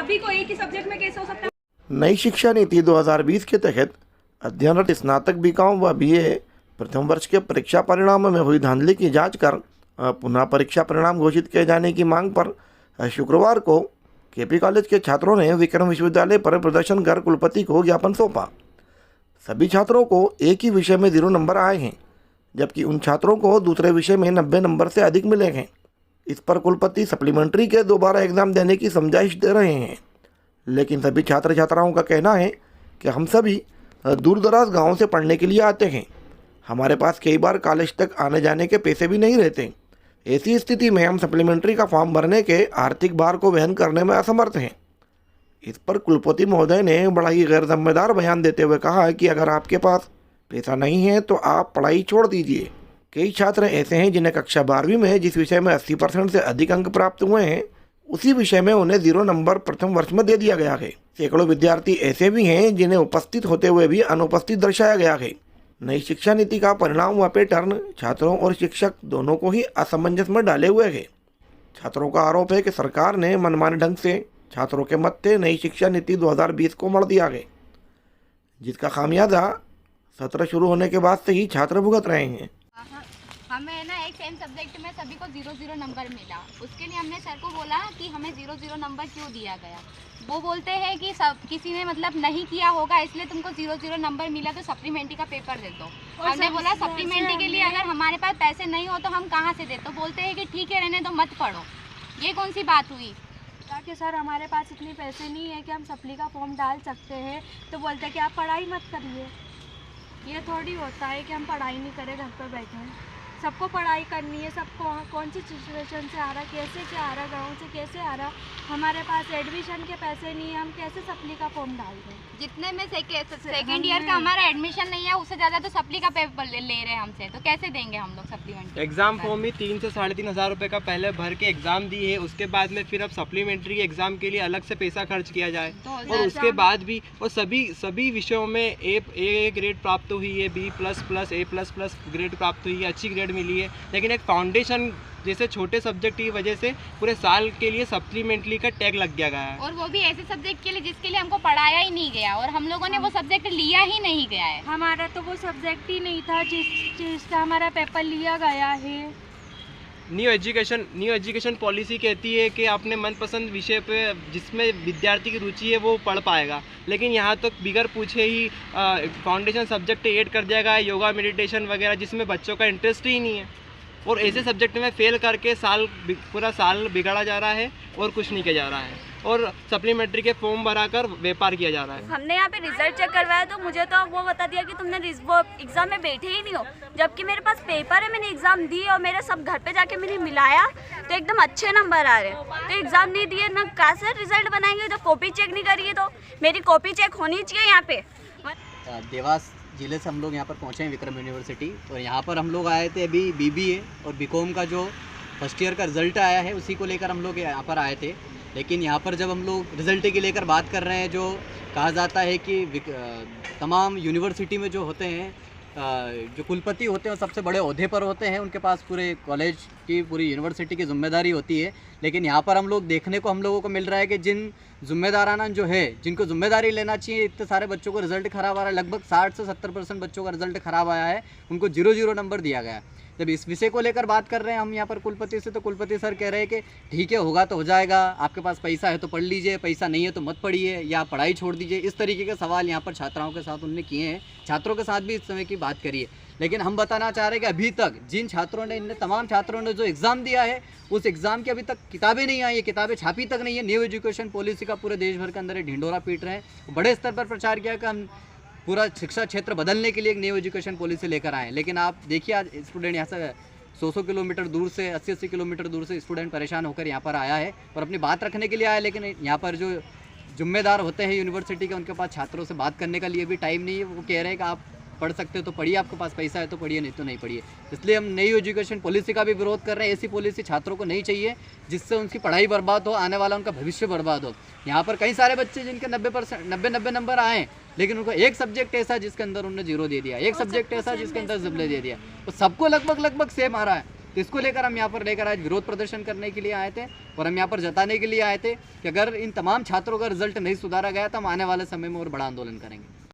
सभी को एक ही सब्जेक्ट में कैसे हो सकता है? नई शिक्षा नीति 2020 के तहत अध्ययनरत स्नातक बीकॉम व बीए प्रथम वर्ष के परीक्षा परिणामों में हुई धांधली की जांच कर पुनः परीक्षा परिणाम घोषित किए जाने की मांग पर शुक्रवार को केपी कॉलेज के छात्रों ने विक्रम विश्वविद्यालय पर प्रदर्शन कर कुलपति को ज्ञापन सौंपा। सभी छात्रों को एक ही विषय में 0 नंबर आए हैं, जबकि उन छात्रों को दूसरे विषय में 90 नंबर से अधिक मिले हैं। इस पर कुलपति सप्लीमेंट्री के दोबारा एग्जाम देने की समझाइश दे रहे हैं, लेकिन सभी छात्र छात्राओं का कहना है कि हम सभी दूर दराज गाँव से पढ़ने के लिए आते हैं। हमारे पास कई बार कॉलेज तक आने जाने के पैसे भी नहीं रहते। ऐसी स्थिति में हम सप्लीमेंट्री का फॉर्म भरने के आर्थिक भार को वहन करने में असमर्थ हैं। इस पर कुलपति महोदय ने बड़ा ही गैर जिम्मेदार बयान देते हुए कहा कि अगर आपके पास पैसा नहीं है तो आप पढ़ाई छोड़ दीजिए। कई छात्र ऐसे हैं जिन्हें कक्षा 12वीं में जिस विषय में 80% से अधिक अंक प्राप्त हुए हैं, उसी विषय में उन्हें 0 नंबर प्रथम वर्ष में दे दिया गया है। सैकड़ों विद्यार्थी ऐसे भी हैं जिन्हें उपस्थित होते हुए भी अनुपस्थित दर्शाया गया है। नई शिक्षा नीति का परिणाम व पैटर्न छात्रों और शिक्षक दोनों को ही असमंजस में डाले हुए है। छात्रों का आरोप है कि सरकार ने मनमाने ढंग से छात्रों के मत से नई शिक्षा नीति 2020 को मोड़ दिया है, जिसका खामियाजा सत्र शुरू होने के बाद से ही छात्र भुगत रहे हैं। हमें ना एक सेम सब्जेक्ट में सभी को 0-0 नंबर मिला। उसके लिए हमने सर को बोला कि हमें 0-0 नंबर क्यों दिया गया। वो बोलते हैं कि सब किसी ने मतलब नहीं किया होगा इसलिए तुमको 0-0 नंबर मिला, तो सप्लीमेंट्री का पेपर दे दो। हमने बोला सप्लीमेंट्री के लिए अगर हमारे पास पैसे नहीं हो तो हम कहाँ से दे, तो बोलते हैं कि ठीक है रहने दो, मत पढ़ो। ये कौन सी बात हुई? कि सर हमारे पास इतनी पैसे नहीं है कि हम सप्ली का फॉर्म डाल सकते हैं, तो बोलते हैं कि आप पढ़ाई मत करिए। ये थोड़ी होता है कि हम पढ़ाई नहीं करें, घर पर बैठे हैं। सबको पढ़ाई करनी है, सबको कौन सी सिचुएशन से आ रहा, कैसे क्या आ रहा, गाँव से कैसे आ रहा। हमारे पास एडमिशन के पैसे नहीं है, हम कैसे सप्ली का फॉर्म डाल दें। जितने में सेकेंड ईयर का हमारा एडमिशन नहीं है, उससे ज़्यादा तो सप्ली का पेपर ले रहे हैं हमसे, तो कैसे देंगे हम लोग सप्लीमेंट्री? एग्जाम फॉर्म ही 3 से 3.5 हज़ार रुपये का पहले भर के एग्जाम दी है, उसके बाद में फिर अब सप्लीमेंट्री एग्जाम के लिए अलग से पैसा खर्च किया जाए, और उसके बाद भी और सभी विषयों में ए ग्रेड प्राप्त हुई है, B++, A++ ग्रेड प्राप्त हुई है, अच्छी ग्रेड मिली है। लेकिन एक फाउंडेशन जैसे छोटे सब्जेक्ट की वजह से पूरे साल के लिए सप्लीमेंट्री का टैग लग गया है, और वो भी ऐसे सब्जेक्ट के लिए जिसके लिए हमको पढ़ाया ही नहीं गया, और हम लोगों ने वो सब्जेक्ट लिया ही नहीं गया है। हमारा तो वो सब्जेक्ट ही नहीं था जिसका हमारा पेपर लिया गया है। न्यू एजुकेशन पॉलिसी कहती है कि अपने मनपसंद विषय पे जिसमें विद्यार्थी की रुचि है वो पढ़ पाएगा, लेकिन यहाँ तो बिगर पूछे ही फाउंडेशन सब्जेक्ट ऐड कर दिया गया है, योगा मेडिटेशन वगैरह, जिसमें बच्चों का इंटरेस्ट ही नहीं है। और ऐसे सब्जेक्ट में फेल करके पूरा साल बिगाड़ा जा रहा है और कुछ नहीं किया जा रहा है, और सप्लीमेंट्री के फॉर्म भराकर व्यापार किया जा रहा है। हमने यहाँ पे रिजल्ट चेक करवाया तो मुझे तो वो बता दिया कि तुमने वो एग्ज़ाम में बैठे ही नहीं हो, जबकि मेरे पास पेपर है, मैंने एग्ज़ाम दी और मेरे सब घर पे जाके मैंने मिलाया तो एकदम अच्छे नंबर आ रहे हैं। तो एग्ज़ाम नहीं दिए ना, कहाँ से रिजल्ट बनाएंगे जब कॉपी चेक नहीं करिए। तो मेरी कॉपी चेक होनी चाहिए यहाँ पे। देवास जिले से हम लोग यहाँ पर पहुँचे हैं विक्रम यूनिवर्सिटी, और यहाँ पर हम लोग आए थे अभी BBA और BCom का जो फर्स्ट ईयर का रिज़ल्ट आया है उसी को लेकर हम लोग यहाँ पर आए थे। लेकिन यहाँ पर जब हम लोग रिज़ल्ट के लेकर बात कर रहे हैं, जो कहा जाता है कि तमाम यूनिवर्सिटी में जो होते हैं जो कुलपति होते हैं सबसे बड़े ओहदे पर होते हैं, उनके पास पूरे कॉलेज की पूरी यूनिवर्सिटी की जिम्मेदारी होती है। लेकिन यहाँ पर हम लोगों को मिल रहा है कि जिन जिम्मेदाराना जो है, जिनको जिम्मेदारी लेना चाहिए, इतने सारे बच्चों को रिजल्ट ख़राब आ रहा है। लगभग 60 से 70% बच्चों का रिजल्ट ख़राब आया है, उनको 0-0 नंबर दिया गया। जब इस विषय को लेकर बात कर रहे हैं हम यहाँ पर कुलपति से, तो कुलपति सर कह रहे हैं कि ठीक है, होगा तो हो जाएगा, आपके पास पैसा है तो पढ़ लीजिए, पैसा नहीं है तो मत पढ़िए या पढ़ाई छोड़ दीजिए। इस तरीके के सवाल यहाँ पर छात्राओं के साथ उन्होंने किए हैं, छात्रों के साथ भी इस समय की बात करी है। लेकिन हम बताना चाह रहे हैं कि अभी तक जिन छात्रों ने, इन तमाम छात्रों ने जो एग्ज़ाम दिया है, उस एग्ज़ाम की अभी तक किताबें नहीं आई है, किताबें छापी तक नहीं है। न्यू एजुकेशन पॉलिसी का पूरे देश भर के अंदर ढिंडोरा पीट रहे हैं, बड़े स्तर पर प्रचार किया कि हम पूरा शिक्षा क्षेत्र बदलने के लिए एक न्यू एजुकेशन पॉलिसी लेकर आए। लेकिन आप देखिए, आज स्टूडेंट यहाँ से 100 किलोमीटर दूर से, 80 किलोमीटर दूर से स्टूडेंट परेशान होकर यहाँ पर आया है और अपनी बात रखने के लिए आया। लेकिन यहाँ पर जो जिम्मेदार होते हैं यूनिवर्सिटी के, उनके पास छात्रों से बात करने का लिए भी टाइम नहीं है। वो कह रहे हैं कि आप पढ़ सकते हो तो पढ़िए, आपके पास पैसा है तो पढ़िए, नहीं तो नहीं पढ़िए। इसलिए हम नई एजुकेशन पॉलिसी का भी विरोध कर रहे हैं। ऐसी पॉलिसी छात्रों को नहीं चाहिए जिससे उनकी पढ़ाई बर्बाद हो, आने वाला उनका भविष्य बर्बाद हो। यहाँ पर कई सारे बच्चे जिनके 90 नंबर आए, लेकिन उनको एक सब्जेक्ट ऐसा जिसके अंदर उन्होंने 0 दे दिया, एक सब्जेक्ट ऐसा जिसके अंदर ज़िबले दे दिया, तो सबको लगभग सेम आ रहा है। तो इसको लेकर हम यहाँ पर लेकर आज विरोध प्रदर्शन करने के लिए आए थे और हम यहाँ पर जताने के लिए आए थे कि अगर इन तमाम छात्रों का रिजल्ट नहीं सुधारा गया तो हम आने वाले समय में और बड़ा आंदोलन करेंगे।